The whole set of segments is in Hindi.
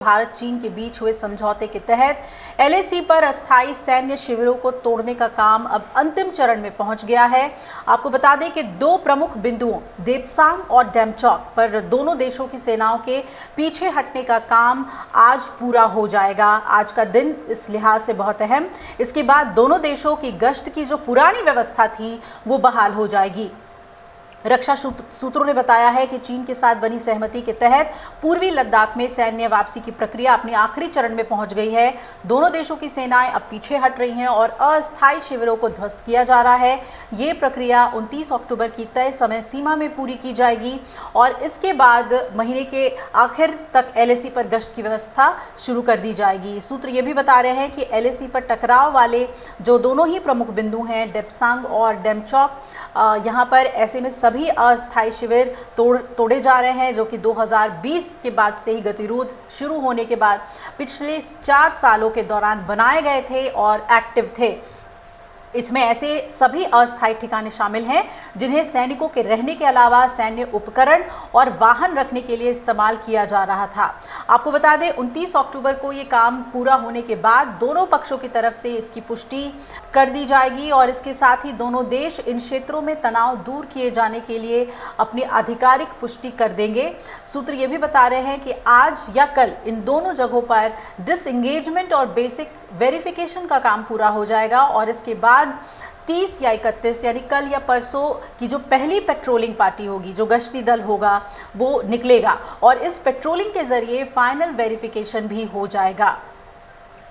भारत चीन के बीच हुए समझौते के तहत एलएसी पर अस्थायी सैन्य शिविरों को तोड़ने का काम अब अंतिम चरण में पहुंच गया है। आपको बता दें कि दो प्रमुख बिंदुओं देपसांग और डेमचौक पर दोनों देशों की सेनाओं के पीछे हटने का काम आज पूरा हो जाएगा। आज का दिन इस लिहाज से बहुत अहम, इसके बाद दोनों देशों की गश्त की जो पुरानी व्यवस्था थी वो बहाल हो जाएगी। रक्षा सूत्रों ने बताया है कि चीन के साथ बनी सहमति के तहत पूर्वी लद्दाख में सैन्य वापसी की प्रक्रिया अपने आखिरी चरण में पहुंच गई है। दोनों देशों की सेनाएं अब पीछे हट रही हैं और अस्थायी शिविरों को ध्वस्त किया जा रहा है। ये प्रक्रिया 29 अक्टूबर की तय समय सीमा में पूरी की जाएगी और इसके बाद महीने के आखिर तक एलएसी पर गश्त की व्यवस्था शुरू कर दी जाएगी। सूत्र ये भी बता रहे हैं कि एलएसी पर टकराव वाले जो दोनों ही प्रमुख बिंदु हैं डेपसांग और डेमचौक, यहाँ पर ऐसे में सभी अस्थायी शिविर तोड़े जा रहे हैं, जो कि 2020 के बाद से ही गतिरोध शुरू होने के बाद पिछले 4 सालों के दौरान बनाए गए थे और एक्टिव थे। इसमें ऐसे सभी अस्थायी ठिकाने शामिल हैं जिन्हें सैनिकों के रहने के अलावा सैन्य उपकरण और वाहन रखने के लिए इस्तेमाल किया जा रहा था। आपको बता दें 29 अक्टूबर को ये काम पूरा होने के बाद दोनों पक्षों की तरफ से इसकी पुष्टि कर दी जाएगी और इसके साथ ही दोनों देश इन क्षेत्रों में तनाव दूर किए जाने के लिए अपनी आधिकारिक पुष्टि कर देंगे। सूत्र ये भी बता रहे हैं कि आज या कल इन दोनों जगहों पर डिसएंगेजमेंट और बेसिक वेरिफिकेशन का काम पूरा हो जाएगा और इसके बाद 30 या 31 यानी कल या परसों की जो पहली पेट्रोलिंग पार्टी होगी, जो गश्ती दल होगा, वो निकलेगा और इस पेट्रोलिंग के जरिए फाइनल वेरिफिकेशन भी हो जाएगा।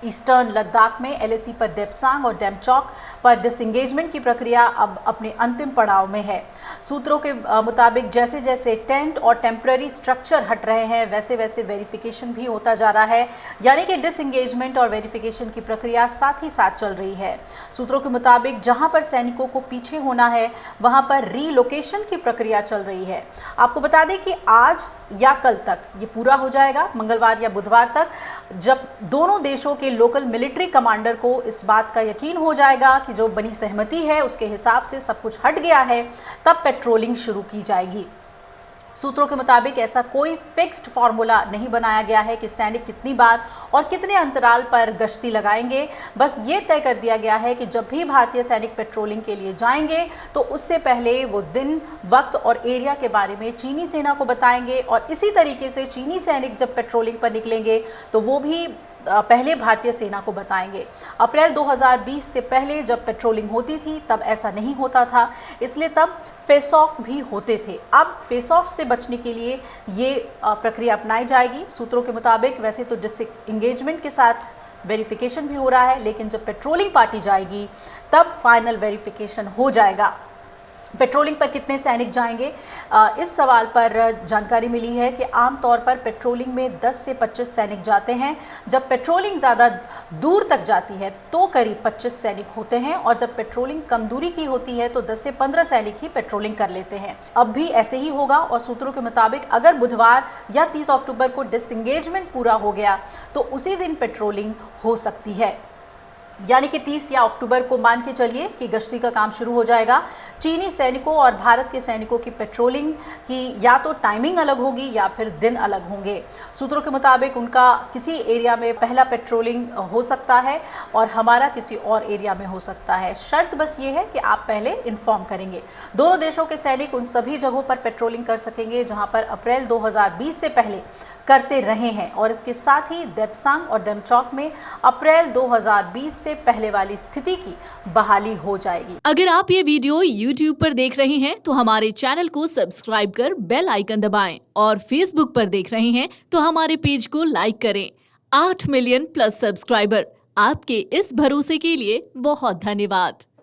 ईस्टर्न लद्दाख में एलएसी पर डेपसांग और डेमचौक पर डिसएंगेजमेंट की प्रक्रिया अब अपने अंतिम पड़ाव में है। सूत्रों के मुताबिक जैसे जैसे टेंट और टेम्पररी स्ट्रक्चर हट रहे हैं वैसे वैसे वेरिफिकेशन भी होता जा रहा है, यानी कि डिसएंगेजमेंट और वेरिफिकेशन की प्रक्रिया साथ ही साथ चल रही है। सूत्रों के मुताबिक जहां पर सैनिकों को पीछे होना है वहां पर रीलोकेशन की प्रक्रिया चल रही है। आपको बता दें कि आज या कल तक ये पूरा हो जाएगा, मंगलवार या बुधवार तक, जब दोनों देशों के लोकल मिलिट्री कमांडर को इस बात का यकीन हो जाएगा कि जो बनी सहमति है उसके हिसाब से सब कुछ हट गया है, तब पेट्रोलिंग शुरू की जाएगी। सूत्रों के मुताबिक ऐसा कोई फिक्स्ड फार्मूला नहीं बनाया गया है कि सैनिक कितनी बार और कितने अंतराल पर गश्ती लगाएंगे। बस ये तय कर दिया गया है कि जब भी भारतीय सैनिक पेट्रोलिंग के लिए जाएंगे तो उससे पहले वो दिन, वक्त और एरिया के बारे में चीनी सेना को बताएंगे और इसी तरीके से चीनी सैनिक जब पेट्रोलिंग पर निकलेंगे तो वो भी पहले भारतीय सेना को बताएंगे। अप्रैल 2020 से पहले जब पेट्रोलिंग होती थी तब ऐसा नहीं होता था, इसलिए तब फेस ऑफ भी होते थे। अब फेस ऑफ से बचने के लिए ये प्रक्रिया अपनाई जाएगी। सूत्रों के मुताबिक वैसे तो डिसएंगेजमेंट के साथ वेरिफिकेशन भी हो रहा है, लेकिन जब पेट्रोलिंग पार्टी जाएगी तब फाइनल वेरिफिकेशन हो जाएगा। पेट्रोलिंग पर कितने सैनिक जाएंगे, इस सवाल पर जानकारी मिली है कि आमतौर पर पेट्रोलिंग में 10 से 25 सैनिक जाते हैं। जब पेट्रोलिंग ज़्यादा दूर तक जाती है तो करीब 25 सैनिक होते हैं और जब पेट्रोलिंग कम दूरी की होती है तो 10 से 15 सैनिक ही पेट्रोलिंग कर लेते हैं। अब भी ऐसे ही होगा और सूत्रों के मुताबिक अगर बुधवार या 30 अक्टूबर को डिसएंगेजमेंट पूरा हो गया तो उसी दिन पेट्रोलिंग हो सकती है, यानी कि 30 या अक्टूबर को मान के चलिए कि गश्ती का काम शुरू हो जाएगा। चीनी सैनिकों और भारत के सैनिकों की पेट्रोलिंग की या तो टाइमिंग अलग होगी या फिर दिन अलग होंगे। सूत्रों के मुताबिक उनका किसी एरिया में पहला पेट्रोलिंग हो सकता है और हमारा किसी और एरिया में हो सकता है। शर्त बस ये है कि आप पहले इन्फॉर्म करेंगे। दोनों देशों के सैनिक उन सभी जगहों पर पेट्रोलिंग कर सकेंगे जहां पर अप्रैल 2020 से पहले करते रहे हैं और इसके साथ ही देपसांग और डेमचौक में अप्रैल 2020 से पहले वाली स्थिति की बहाली हो जाएगी। अगर आप ये वीडियो YouTube पर देख रहे हैं तो हमारे चैनल को सब्सक्राइब कर बेल आइकन दबाएं और Facebook पर देख रहे हैं तो हमारे पेज को लाइक करें। 8 मिलियन प्लस सब्सक्राइबर, आपके इस भरोसे के लिए बहुत धन्यवाद।